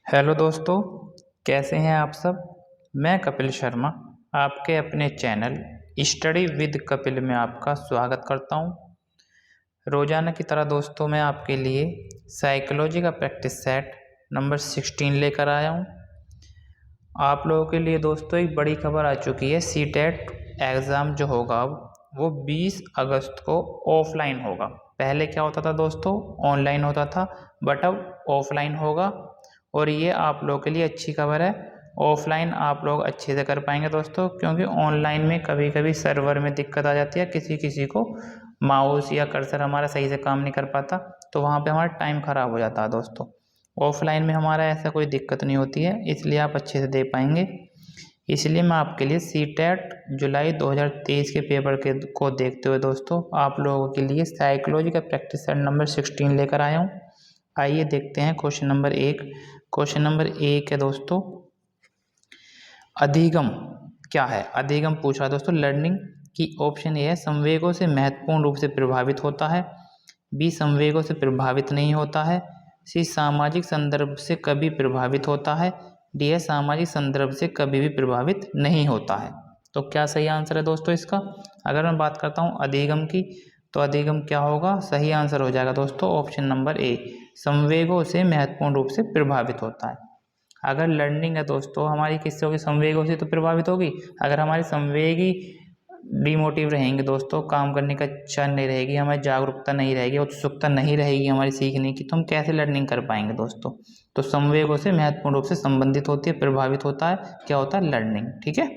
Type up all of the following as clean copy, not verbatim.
Hello दोस्तों, कैसे हैं आप सब। मैं कपिल शर्मा आपके अपने चैनल स्टडी विद कपिल में आपका स्वागत करता हूं। रोजाना की तरह दोस्तों मैं आपके लिए साइकोलॉजी का प्रैक्टिस सेट नंबर 16 लेकर आया हूं। आप लोगों के लिए दोस्तों एक बड़ी खबर आ चुकी है। सीटेट एग्ज़ाम जो होगा वो 20 अगस्त को ऑफलाइन होगा। पहले क्या होता था दोस्तों, ऑनलाइन होता था, बट अब ऑफलाइन होगा। और ये आप लोगों के लिए अच्छी खबर है। ऑफलाइन आप लोग अच्छे से कर पाएंगे दोस्तों, क्योंकि ऑनलाइन में कभी कभी सर्वर में दिक्कत आ जाती है, किसी किसी को माउस या कर्सर हमारा सही से काम नहीं कर पाता, तो वहाँ पे हमारा टाइम ख़राब हो जाता है दोस्तों। ऑफलाइन में हमारा ऐसा कोई दिक्कत नहीं होती है, इसलिए आप अच्छे से दे पाएंगे। इसलिए मैं आपके लिए सीटेट जुलाई 2023 के पेपर को देखते हुए दोस्तों आप लोगों के लिए साइकोलॉजी का प्रैक्टिस सेट नंबर 16 लेकर आया हूँ। आइए देखते हैं क्वेश्चन नंबर 1। क्वेश्चन नंबर 1 है दोस्तों, अधिगम क्या है। अधिगम पूछ रहा है दोस्तों लर्निंग की। ऑप्शन ए है संवेगों से महत्वपूर्ण रूप से प्रभावित होता है, बी संवेगों से प्रभावित नहीं होता है, सी सामाजिक संदर्भ से कभी प्रभावित होता है, डी है सामाजिक संदर्भ से कभी भी प्रभावित नहीं होता है। तो क्या सही आंसर है दोस्तों इसका। अगर मैं बात करता हूँ अधिगम की, तो अधिगम क्या होगा, सही आंसर हो जाएगा दोस्तों ऑप्शन नंबर ए, संवेगों से महत्वपूर्ण रूप से प्रभावित होता है। अगर लर्निंग है दोस्तों हमारी किससे होगी, संवेगों से तो प्रभावित होगी। अगर हमारी संवेगी डिमोटिव रहेंगे दोस्तों, काम करने का इच्छा नहीं रहेगी, हमारी जागरूकता नहीं रहेगी, उत्सुकता नहीं रहेगी हमारी सीखने की, तो हम कैसे लर्निंग कर पाएंगे दोस्तों। तो संवेगों से महत्वपूर्ण रूप से संबंधित होती है, प्रभावित होता है, क्या होता है, लर्निंग। ठीक है,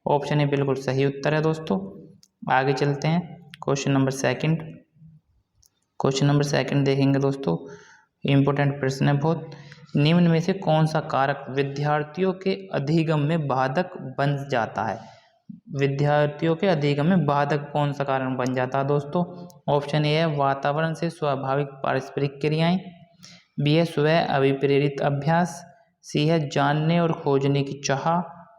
ऑप्शन ए बिल्कुल सही उत्तर है दोस्तों। आगे चलते हैं क्वेश्चन नंबर 2। क्वेश्चन नंबर 2 देखेंगे दोस्तों, इम्पोर्टेंट प्रश्न है बहुत। निम्न में से कौन सा कारक विद्यार्थियों के अधिगम में बाधक बन जाता है। विद्यार्थियों के अधिगम में बाधक कौन सा कारण बन जाता है दोस्तों। ऑप्शन ए है वातावरण से स्वाभाविक पारस्परिक क्रियाएं, बी है स्व अभिप्रेरित अभ्यास, सी है जानने और खोजने की चाह,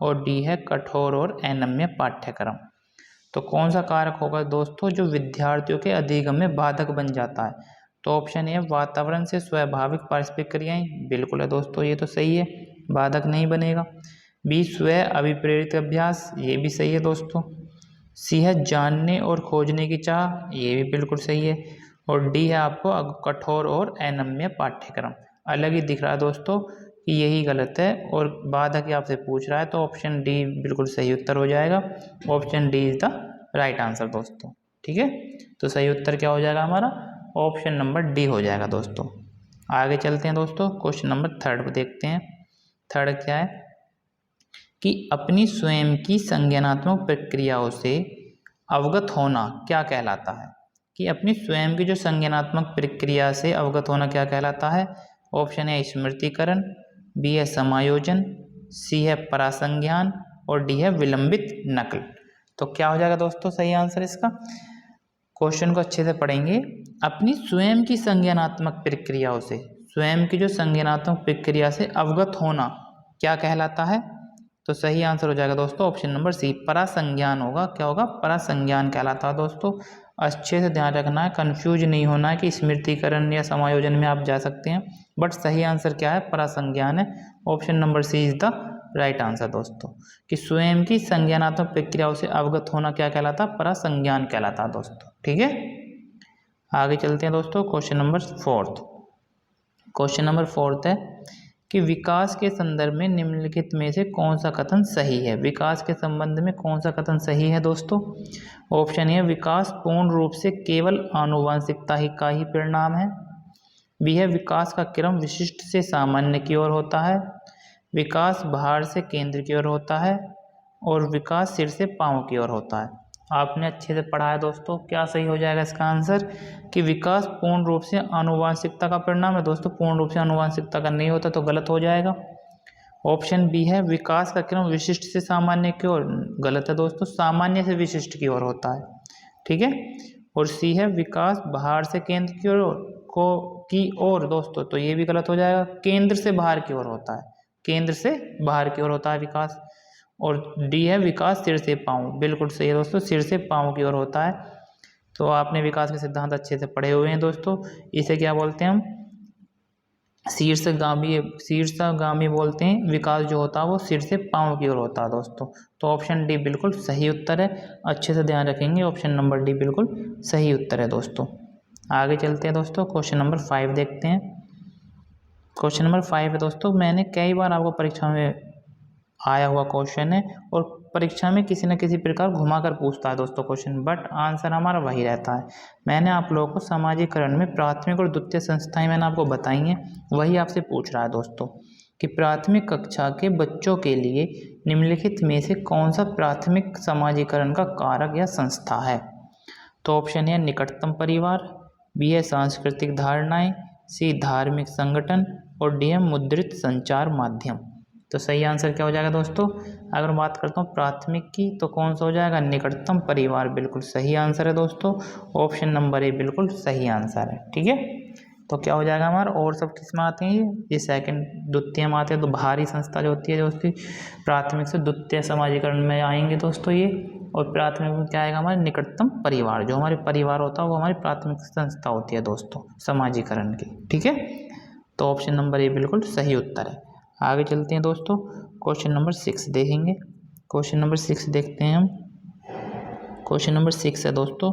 और डी है कठोर और अनम्य पाठ्यक्रम। तो कौन सा कारक होगा दोस्तों जो विद्यार्थियों के अधिगम में बाधक बन जाता है। तो ऑप्शन ए वातावरण से स्वाभाविक पारस्परिक क्रियाएं, बिल्कुल है दोस्तों, ये तो सही है, बाधक नहीं बनेगा। बी स्व अभिप्रेरित अभ्यास, ये भी सही है दोस्तों। सी है जानने और खोजने की चाह, ये भी बिल्कुल सही है। और डी है आपको कठोर और अनम्य पाठ्यक्रम। अलग ही दिख रहा है दोस्तों कि यही गलत है, और बाधक आपसे पूछ रहा है, तो ऑप्शन डी बिल्कुल सही उत्तर हो जाएगा। Option D is the right answer दोस्तों। ठीक है, तो सही उत्तर क्या हो जाएगा हमारा, ऑप्शन नंबर डी हो जाएगा दोस्तों। आगे चलते हैं दोस्तों, क्वेश्चन नंबर 3 को देखते हैं। 3 क्या है कि अपनी स्वयं की संज्ञानात्मक प्रक्रियाओं से अवगत होना क्या कहलाता है। कि अपनी स्वयं की जो संज्ञानात्मक प्रक्रिया से अवगत होना क्या कहलाता है। ऑप्शन है स्मृतिकरण, बी है समायोजन, सी है परासंज्ञान, और डी है विलंबित नकल। तो क्या हो जाएगा दोस्तों सही आंसर इसका। क्वेश्चन को अच्छे से पढ़ेंगे। अपनी स्वयं की संज्ञानात्मक प्रक्रियाओं से, स्वयं की जो संज्ञानात्मक प्रक्रिया से अवगत होना क्या कहलाता है। तो सही आंसर हो जाएगा दोस्तों ऑप्शन नंबर सी, परासंज्ञान होगा। क्या होगा, परासंज्ञान कहलाता है दोस्तों। अच्छे से ध्यान रखना है, कंफ्यूज नहीं होना है कि स्मृतिकरण या समायोजन में आप जा सकते हैं, बट सही आंसर क्या है, परासंज्ञान है। Option number C is the right answer दोस्तों। कि स्वयं की संज्ञानात्मक प्रक्रियाओं से अवगत होना क्या कहलाता है, परासंज्ञान कहलाता है दोस्तों। ठीक है, आगे चलते हैं दोस्तों, क्वेश्चन नंबर 4। क्वेश्चन नंबर 4 है कि विकास के संदर्भ में निम्नलिखित में से कौन सा कथन सही है। विकास के संबंध में कौन सा कथन सही है दोस्तों। ऑप्शन ए विकास पूर्ण रूप से केवल आनुवंशिकता का ही परिणाम है, बी है विकास का क्रम विशिष्ट से सामान्य की ओर होता है, विकास बाहर से केंद्र की ओर होता है, और विकास सिर से पांव की ओर होता है। आपने अच्छे से पढ़ा है दोस्तों, क्या सही हो जाएगा इसका आंसर। कि विकास पूर्ण रूप से आनुवंशिकता का परिणाम है दोस्तों, पूर्ण रूप से आनुवंशिकता का नहीं होता तो गलत हो जाएगा। ऑप्शन बी है विकास का क्रम विशिष्ट से सामान्य की ओर, गलत है दोस्तों, सामान्य से विशिष्ट की ओर होता है। ठीक है, और सी है विकास बाहर से केंद्र की ओर दोस्तों, तो ये भी गलत हो जाएगा, केंद्र से बाहर की ओर होता है, केंद्र से बाहर की ओर होता है विकास। और डी है विकास सिर से पांव, बिल्कुल सही है दोस्तों, सिर से पांव की ओर होता है। तो आपने विकास के सिद्धांत अच्छे से पढ़े हुए हैं दोस्तों। इसे क्या बोलते हैं हम, शीर्षगामी बोलते हैं, विकास जो होता है वो सिर से पांव की ओर होता है दोस्तों। तो ऑप्शन डी बिल्कुल सही उत्तर है। अच्छे से ध्यान रखेंगे, ऑप्शन नंबर डी बिल्कुल सही उत्तर है दोस्तों। आगे चलते हैं दोस्तों, क्वेश्चन नंबर 5 देखते हैं। क्वेश्चन नंबर 5 है दोस्तों, मैंने कई बार आपको परीक्षा में आया हुआ क्वेश्चन है और परीक्षा में किसी न किसी प्रकार घुमा कर पूछता है दोस्तों क्वेश्चन, बट आंसर हमारा वही रहता है। मैंने आप लोगों को समाजीकरण में प्राथमिक और द्वितीय संस्थाएं मैंने आपको बताई हैं, वही आपसे पूछ रहा है दोस्तों कि प्राथमिक कक्षा के बच्चों के लिए निम्नलिखित में से कौन सा प्राथमिक समाजीकरण का कारक या संस्था है। तो ऑप्शन है निकटतम परिवार, बी है सांस्कृतिक धारणाएं, सी धार्मिक संगठन और डी है मुद्रित संचार माध्यम। तो सही आंसर क्या हो जाएगा दोस्तों। अगर बात करता हूँ प्राथमिक की, तो कौन सा हो जाएगा, निकटतम परिवार बिल्कुल सही आंसर है दोस्तों। ऑप्शन नंबर ए बिल्कुल सही आंसर है। ठीक है, तो क्या हो जाएगा हमारा, और सब किस में आते हैं, ये सेकंड द्वितीय में आते हैं। तो बाहरी संस्था जो होती है, जो उसकी प्राथमिक से द्वितीय समाजीकरण में आएंगे दोस्तों ये। और प्राथमिक में क्या आएगा, हमारे निकटतम परिवार, जो हमारे परिवार होता है वो हमारी प्राथमिक संस्था होती है दोस्तों समाजीकरण की। ठीक है, तो ऑप्शन नंबर ए बिल्कुल सही उत्तर है। आगे चलते हैं दोस्तों, क्वेश्चन नंबर 6 देखेंगे। क्वेश्चन नंबर 6 देखते हैं हम। क्वेश्चन नंबर 6 है दोस्तों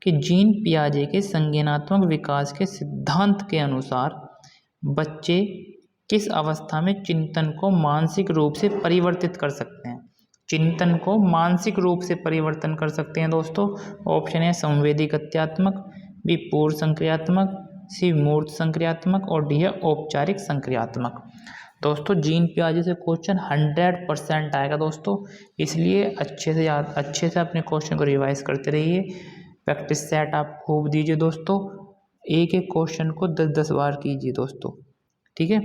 कि जीन पियाजे के संज्ञानात्मक विकास के सिद्धांत के अनुसार बच्चे किस अवस्था में चिंतन को मानसिक रूप से परिवर्तित कर सकते हैं। चिंतन को मानसिक रूप से परिवर्तन कर सकते हैं दोस्तों। ऑप्शन है संवेदी गत्यात्मक, बी पूर्व संक्रियात्मक, सी मूर्त संक्रियात्मक और डी है औपचारिक संक्रियात्मक। दोस्तों जीन पियाजे से क्वेश्चन 100% आएगा दोस्तों, इसलिए अच्छे से अपने क्वेश्चन को रिवाइज करते रहिए। प्रैक्टिस सेट आप खूब दीजिए दोस्तों, एक एक क्वेश्चन को 10-10 बार कीजिए दोस्तों। ठीक है,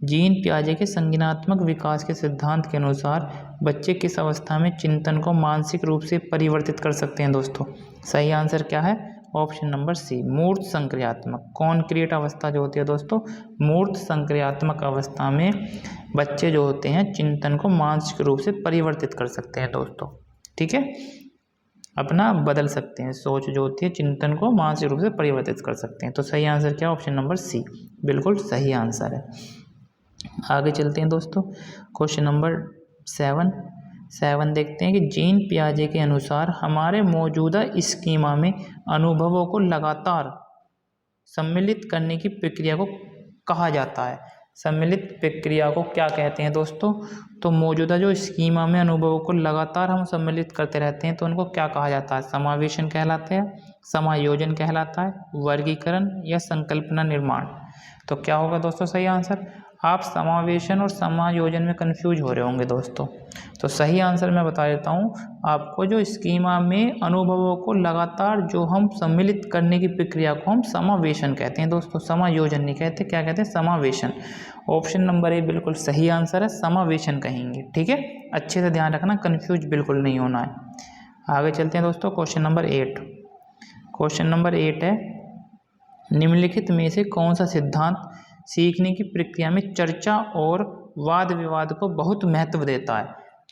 जीन पियाजे के संज्ञानात्मक विकास के सिद्धांत के अनुसार बच्चे किस अवस्था में चिंतन को मानसिक रूप से परिवर्तित कर सकते हैं दोस्तों। सही आंसर क्या है, ऑप्शन नंबर सी मूर्त संक्रियात्मक, कॉन्क्रीट अवस्था जो होती है दोस्तों, मूर्त संक्रियात्मक अवस्था में बच्चे जो होते हैं चिंतन को मानसिक रूप से परिवर्तित कर सकते हैं दोस्तों। ठीक है, अपना बदल सकते हैं, सोच जो होती है चिंतन को मानसिक रूप से परिवर्तित कर सकते हैं। तो सही आंसर क्या है, ऑप्शन नंबर सी बिल्कुल सही आंसर है। आगे चलते हैं दोस्तों, क्वेश्चन नंबर 7 देखते हैं कि जीन पियाजे के अनुसार हमारे मौजूदा स्कीमा में अनुभवों को लगातार सम्मिलित करने की प्रक्रिया को कहा जाता है। सम्मिलित प्रक्रिया को क्या कहते हैं दोस्तों, तो मौजूदा जो स्कीमा में अनुभवों को लगातार हम सम्मिलित करते रहते हैं तो उनको क्या कहा जाता है, समावेशन कहलाते हैं, समायोजन कहलाता है, वर्गीकरण या संकल्पना निर्माण। तो क्या होगा दोस्तों सही आंसर। आप समावेशन और समायोजन में कंफ्यूज हो रहे होंगे दोस्तों, तो सही आंसर मैं बता देता हूँ आपको। जो स्कीमा में अनुभवों को लगातार जो हम सम्मिलित करने की प्रक्रिया को हम समावेशन कहते हैं दोस्तों, समायोजन नहीं कहते, क्या कहते हैं, समावेशन। ऑप्शन नंबर ए बिल्कुल सही आंसर है, समावेशन कहेंगे। ठीक है, अच्छे से ध्यान रखना, कन्फ्यूज बिल्कुल नहीं होना है। आगे चलते हैं दोस्तों, क्वेश्चन नंबर 8। क्वेश्चन नंबर 8 है, निम्नलिखित में से कौन सा सिद्धांत सीखने की प्रक्रिया में चर्चा और वाद विवाद को बहुत महत्व देता है।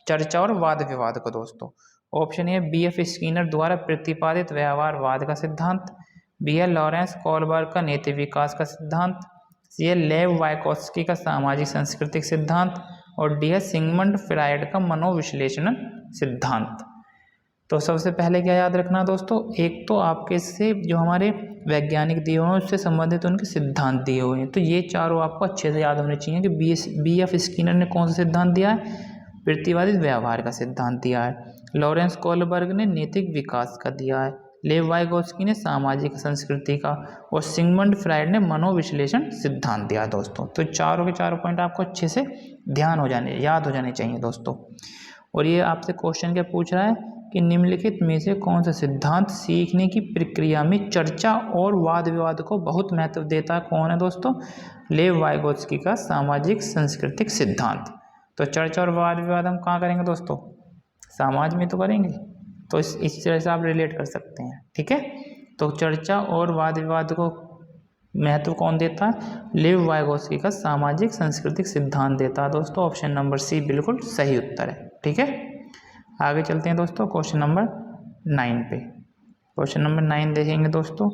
चर्चा और वाद विवाद को दोस्तों। ऑप्शन ए BF स्किनर द्वारा प्रतिपादित व्यवहारवाद का सिद्धांत, बी है लॉरेंस कोलबर्ग का नैतिक विकास का सिद्धांत, सी है लेव वाइकोस्की का सामाजिक सांस्कृतिक सिद्धांत और डी है सिगमंड फ्रायड का मनोविश्लेषण सिद्धांत। तो सबसे पहले क्या याद रखना दोस्तों, एक तो आपके से जो हमारे वैज्ञानिक दिए हुए हैं उससे संबंधित उनके सिद्धांत दिए हुए हैं, तो ये चारों आपको अच्छे से याद होने चाहिए कि BF स्किनर ने कौन सा सिद्धांत दिया है, प्रतिवादित व्यवहार का सिद्धांत दिया है, लॉरेंस कोलबर्ग ने नैतिक विकास का दिया है, लेव वाइगोस्की ने सामाजिक संस्कृति का और सिगमंड फ्रायड ने मनोविश्लेषण सिद्धांत दिया दोस्तों। तो चारों के चारों पॉइंट आपको अच्छे से याद हो जाने चाहिए दोस्तों। और ये आपसे क्वेश्चन क्या पूछ रहा है कि निम्नलिखित में से कौन सा सिद्धांत सीखने की प्रक्रिया में चर्चा और वाद विवाद को बहुत महत्व देता है। कौन है दोस्तों, लेव वाइगोत्स्की का सामाजिक सांस्कृतिक सिद्धांत। तो चर्चा और वाद विवाद हम कहाँ करेंगे दोस्तों, समाज में तो करेंगे, तो इस तरह से आप रिलेट कर सकते हैं। ठीक है, तो चर्चा और वाद विवाद को महत्व कौन देता है, लेव वाइगोत्स्की का सामाजिक सांस्कृतिक सिद्धांत देता है दोस्तों। ऑप्शन नंबर सी बिल्कुल सही उत्तर है। ठीक है, आगे चलते हैं दोस्तों क्वेश्चन नंबर 9 पे। क्वेश्चन नंबर 9 देखेंगे दोस्तों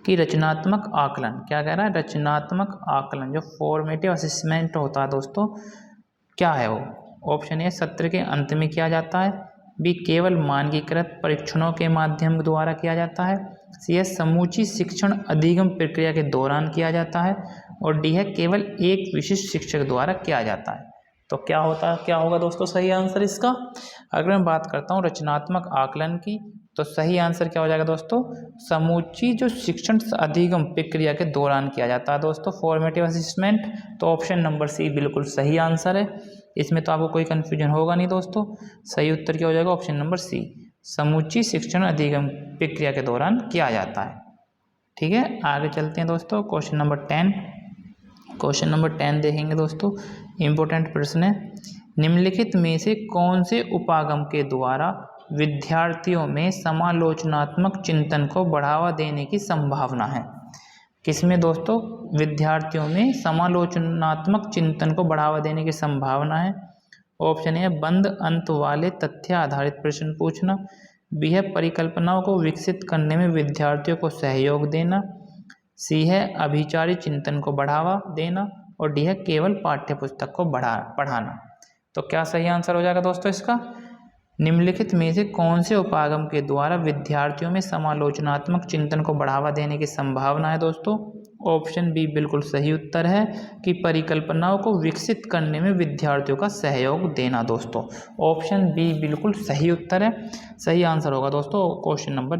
कि रचनात्मक आकलन, क्या कह रहा है, रचनात्मक आकलन जो फॉर्मेटिव असेसमेंट होता है दोस्तों, क्या है वो। ऑप्शन ए सत्र के अंत में किया जाता है, बी केवल मानकीकृत परीक्षणों के माध्यम द्वारा किया जाता है, सी है समूची शिक्षण अधिगम प्रक्रिया के दौरान किया जाता है, और डी है केवल एक विशिष्ट शिक्षक द्वारा किया जाता है। तो क्या होगा दोस्तों सही आंसर इसका। अगर मैं बात करता हूँ रचनात्मक आकलन की, तो सही आंसर क्या हो जाएगा दोस्तों, समूची जो शिक्षण अधिगम प्रक्रिया के दौरान किया जाता है दोस्तों, फॉर्मेटिव असेसमेंट। तो ऑप्शन नंबर सी बिल्कुल सही आंसर है, इसमें तो आपको कोई कन्फ्यूजन होगा नहीं दोस्तों। सही उत्तर क्या हो जाएगा, ऑप्शन नंबर सी, समूची शिक्षण अधिगम प्रक्रिया के दौरान किया जाता है। ठीक है, आगे चलते हैं दोस्तों। क्वेश्चन नंबर 10, क्वेश्चन नंबर 10 देखेंगे दोस्तों, इम्पोर्टेंट प्रश्न है। निम्नलिखित में से कौन से उपागम के द्वारा विद्यार्थियों में समालोचनात्मक चिंतन को बढ़ावा देने की संभावना है। किसमें दोस्तों, विद्यार्थियों में समालोचनात्मक चिंतन को बढ़ावा देने की संभावना है। ऑप्शन ए बंद अंत वाले तथ्य आधारित प्रश्न पूछना, बी है परिकल्पनाओं को विकसित करने में विद्यार्थियों को सहयोग देना, सी है अभिचारी चिंतन को बढ़ावा देना, और डी है केवल पाठ्यपुस्तक को पढ़ाना। तो क्या सही आंसर हो जाएगा दोस्तों इसका, निम्नलिखित में से कौन से उपागम के द्वारा विद्यार्थियों में समालोचनात्मक चिंतन को बढ़ावा देने की संभावना है दोस्तों। ऑप्शन बी बिल्कुल सही उत्तर है कि परिकल्पनाओं को विकसित करने में विद्यार्थियों का सहयोग देना दोस्तों। ऑप्शन बी बिल्कुल सही उत्तर है, सही आंसर होगा दोस्तों क्वेश्चन नंबर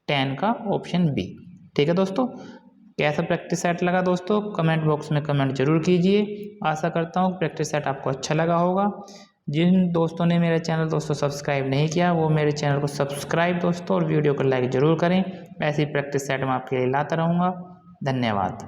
10 का ऑप्शन बी। ठीक है दोस्तों, कैसा प्रैक्टिस सेट लगा दोस्तों, कमेंट बॉक्स में कमेंट जरूर कीजिए। आशा करता हूँ प्रैक्टिस सेट आपको अच्छा लगा होगा। जिन दोस्तों ने मेरा चैनल दोस्तों सब्सक्राइब नहीं किया, वो मेरे चैनल को सब्सक्राइब दोस्तों, और वीडियो को लाइक ज़रूर करें। ऐसी प्रैक्टिस सेट मैं आपके लिए लाता रहूँगा। धन्यवाद।